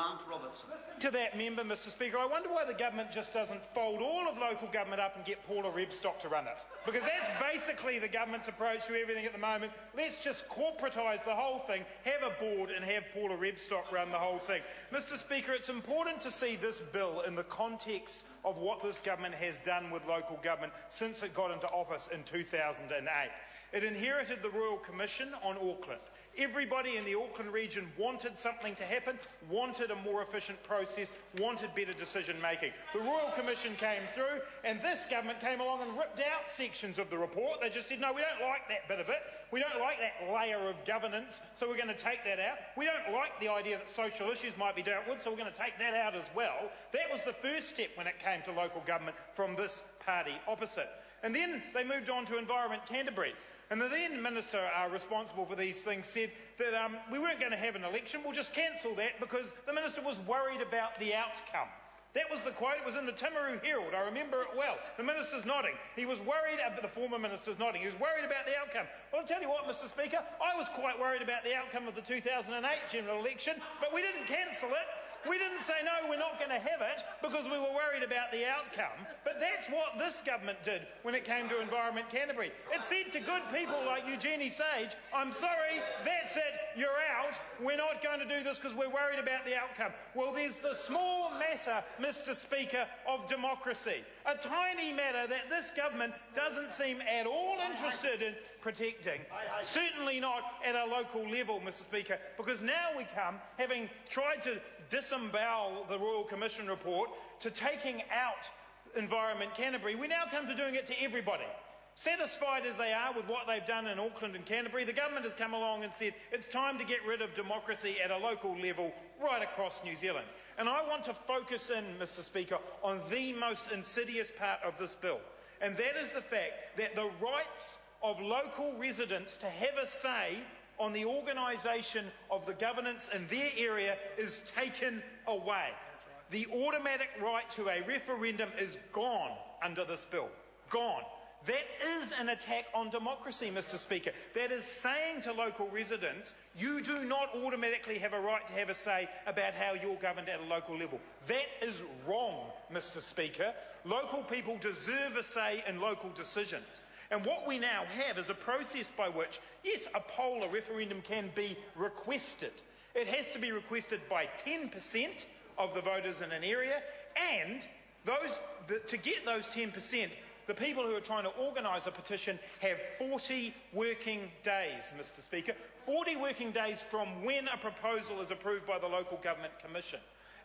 Grant Robertson. To that member, Mr Speaker, I wonder why the government just doesn't fold all of local government up and get Paula Rebstock to run it. Because that's basically the government's approach to everything at the moment. Let's just corporatise the whole thing, have a board and have Paula Rebstock run the whole thing. Mr Speaker, it's important to see this bill in the context of what this government has done with local government since it got into office in 2008. It inherited the Royal Commission on Auckland. Everybody in the Auckland region wanted something to happen, wanted a more efficient process, wanted better decision making. The Royal Commission came through and this government came along and ripped out sections of the report. They just said, no, we don't like that bit of it. We don't like that layer of governance, so we're going to take that out. We don't like the idea that social issues might be dealt with, so we're going to take that out as well. That was the first step when it came to local government from this party opposite. And then they moved on to Environment Canterbury. And the then Minister responsible for these things said that we weren't going to have an election, we'll just cancel that because the Minister was worried about the outcome. That was the quote. It was in the Timaru Herald. I remember it well. The Minister's nodding. He was worried, the former Minister's nodding. He was worried about the outcome. Well, I'll tell you what, Mr Speaker, I was quite worried about the outcome of the 2008 general election, but we didn't cancel it. We didn't say, no, we're not going to have it because we were worried about the outcome. But that's what this government did when it came to Environment Canterbury. It said to good people like Eugenie Sage, I'm sorry, that's it, you're out. We're not going to do this because we're worried about the outcome. Well, there's the small matter, Mr Speaker, of democracy. A tiny matter that this government doesn't seem at all interested in protecting. Certainly not at a local level, Mr Speaker, because now we come, having tried to disembowel the Royal Commission report, to taking out Environment Canterbury, we now come to doing it to everybody. Satisfied as they are with what they've done in Auckland and Canterbury, the government has come along and said it's time to get rid of democracy at a local level right across New Zealand. And I want to focus in, Mr Speaker, on the most insidious part of this bill, and that is the fact that the rights of local residents to have a say on the organisation of the governance in their area is taken away. The automatic right to a referendum is gone under this bill. Gone. That is an attack on democracy, Mr Speaker. That is saying to local residents, you do not automatically have a right to have a say about how you're governed at a local level. That is wrong, Mr Speaker. Local people deserve a say in local decisions. And what we now have is a process by which, yes, a poll, a referendum can be requested. It has to be requested by 10% of the voters in an area, and to get those 10%, the people who are trying to organise a petition have 40 working days, Mr Speaker. 40 working days from when a proposal is approved by the Local Government Commission.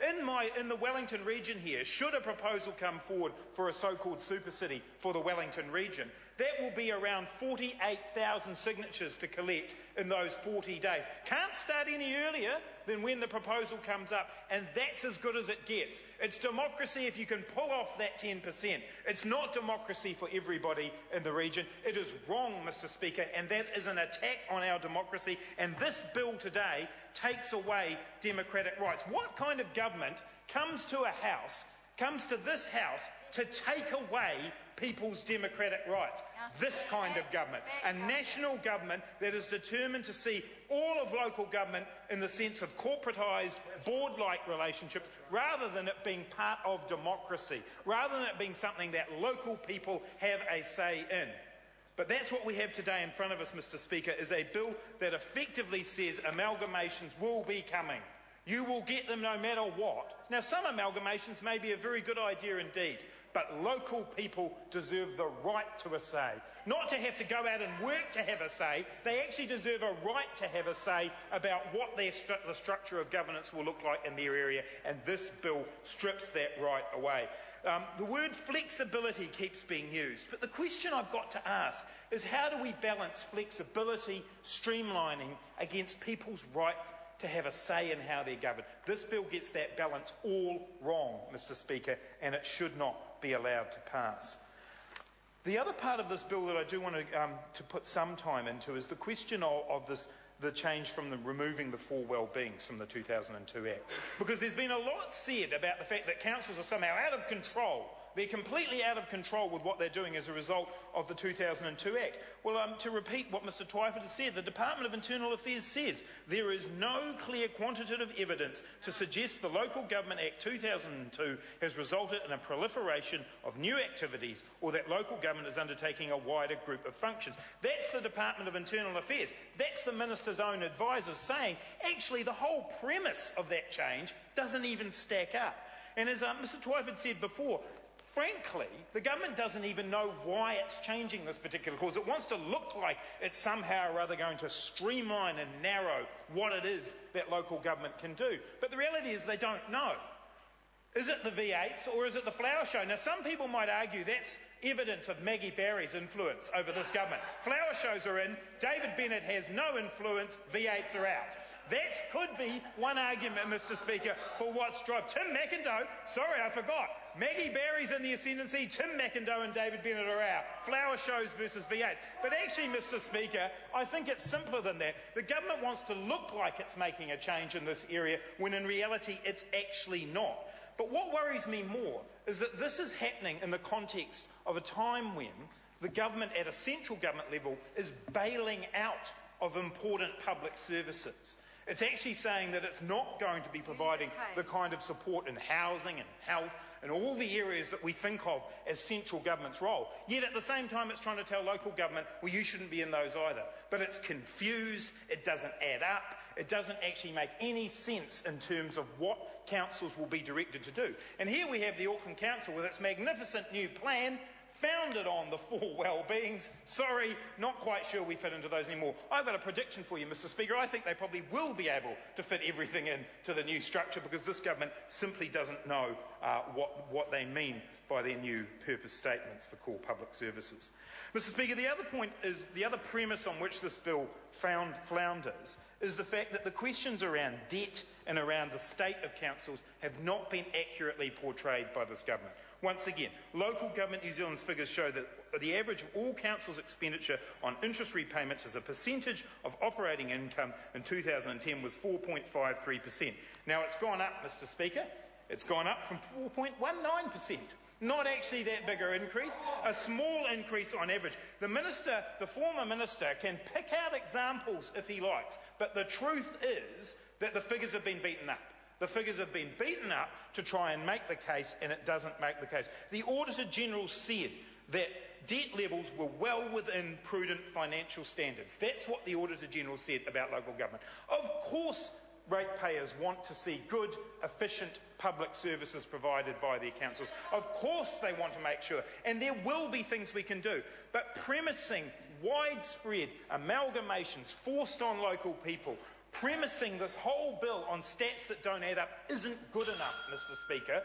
In the Wellington region here, should a proposal come forward for a so-called super city for the Wellington region, that will be around 48,000 signatures to collect in those 40 days. Can't start any earlier than when the proposal comes up, and that's as good as it gets. It's democracy if you can pull off that 10%. It's not democracy for everybody in the region. It is wrong, Mr Speaker, and that is an attack on our democracy, and this bill today takes away democratic rights. What kind of government comes to this House to take away people's democratic rights? This kind of government, a national government that is determined to see all of local government in the sense of corporatised, board-like relationships, rather than it being part of democracy, rather than it being something that local people have a say in. But that's what we have today in front of us, Mr Speaker, is a bill that effectively says amalgamations will be coming. You will get them no matter what. Now, some amalgamations may be a very good idea indeed, but local people deserve the right to a say. Not to have to go out and work to have a say. They actually deserve a right to have a say about what the structure of governance will look like in their area, and this bill strips that right away. The word flexibility keeps being used, but the question I've got to ask is, how do we balance flexibility, streamlining, against people's right to have a say in how they're governed? This bill gets that balance all wrong, Mr Speaker, and it should not be allowed to pass. The other part of this bill that I do want to put some time into is the question of the change from removing the 4 well-beings from the 2002 Act. Because there's been a lot said about the fact that councils are somehow out of control They're completely out of control with what they're doing as a result of the 2002 Act. Well, to repeat what Mr Twyford has said, the Department of Internal Affairs says there is no clear quantitative evidence to suggest the Local Government Act 2002 has resulted in a proliferation of new activities or that local government is undertaking a wider group of functions. That's the Department of Internal Affairs. That's the Minister's own advisors saying, actually, the whole premise of that change doesn't even stack up. And as Mr Twyford said before, frankly, the government doesn't even know why it's changing this particular clause. It wants to look like it's somehow or other going to streamline and narrow what it is that local government can do. But the reality is they don't know. Is it the V8s or is it the flower show? Now, some people might argue that's evidence of Maggie Barry's influence over this government. Flower shows are in, David Bennett has no influence, V8s are out. That could be one argument, Mr Speaker, for what's dropped. Tim McIndoe, sorry, I forgot. Maggie Barry's in the ascendancy, Tim McIndoe and David Bennett are out. Flower shows versus V8. But actually, Mr Speaker, I think it's simpler than that. The government wants to look like it's making a change in this area when in reality it's actually not. But what worries me more is that this is happening in the context of a time when the government at a central government level is bailing out of important public services. It's actually saying that it's not going to be providing the kind of support in housing and health and all the areas that we think of as central government's role. Yet at the same time it's trying to tell local government, well, you shouldn't be in those either. But it's confused, it doesn't add up, it doesn't actually make any sense in terms of what councils will be directed to do. And here we have the Auckland Council with its magnificent new plan, founded on the four well-beings. Sorry, not quite sure we fit into those anymore. I've got a prediction for you, Mr Speaker. I think they probably will be able to fit everything into the new structure because this government simply doesn't know what they mean by their new purpose statements for core public services. Mr Speaker, the other point is, the other premise on which this bill flounders is the fact that the questions around debt and around the state of councils have not been accurately portrayed by this government. Once again, Local Government New Zealand's figures show that the average of all councils' expenditure on interest repayments as a percentage of operating income in 2010 was 4.53%. Now, it's gone up, Mr Speaker. It's gone up from 4.19%. Not actually that big an increase, a small increase on average. The former minister can pick out examples if he likes, but the truth is that the figures have been beaten up. The figures have been beaten up to try and make the case, and it doesn't make the case. The Auditor General said that debt levels were well within prudent financial standards. That's what the Auditor General said about local government. Of course, ratepayers want to see good, efficient public services provided by their councils. Of course they want to make sure, and there will be things we can do, but premising widespread amalgamations forced on local people, premising this whole bill on stats that don't add up isn't good enough, Mr Speaker.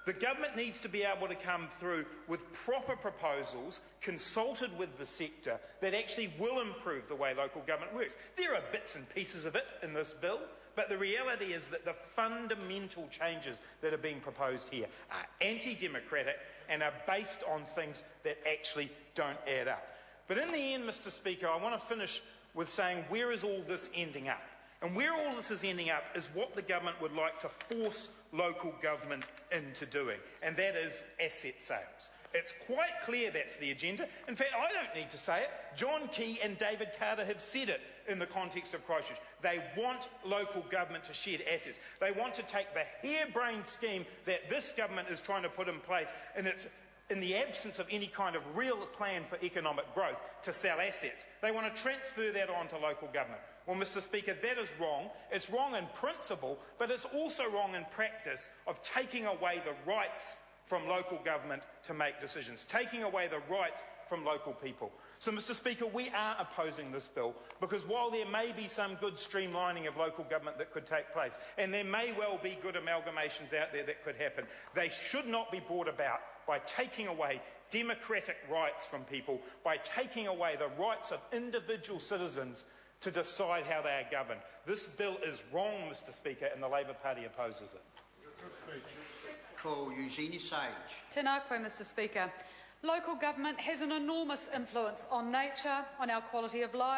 The government needs to be able to come through with proper proposals, consulted with the sector, that actually will improve the way local government works. There are bits and pieces of it in this bill, but the reality is that the fundamental changes that are being proposed here are anti-democratic and are based on things that actually don't add up. But in the end, Mr Speaker, I want to finish with saying, where is all this ending up? And where all this is ending up is what the government would like to force local government into doing, and that is asset sales. It's quite clear that's the agenda. In fact, I don't need to say it. John Key and David Carter have said it in the context of Christchurch. They want local government to shed assets. They want to take the harebrained scheme that this government is trying to put in place, and it's in the absence of any kind of real plan for economic growth, to sell assets. They want to transfer that on to local government. Well, Mr Speaker, that is wrong. It's wrong in principle, but it's also wrong in practice of taking away the rights from local government to make decisions, taking away the rights from local people. So, Mr Speaker, we are opposing this bill because while there may be some good streamlining of local government that could take place, and there may well be good amalgamations out there that could happen, they should not be brought about by taking away democratic rights from people, by taking away the rights of individual citizens to decide how they are governed. This bill is wrong, Mr Speaker, and the Labour Party opposes it. Call Eugenie Sage. Tēnā koe, Mr Speaker. Local government has an enormous influence on nature, on our quality of life.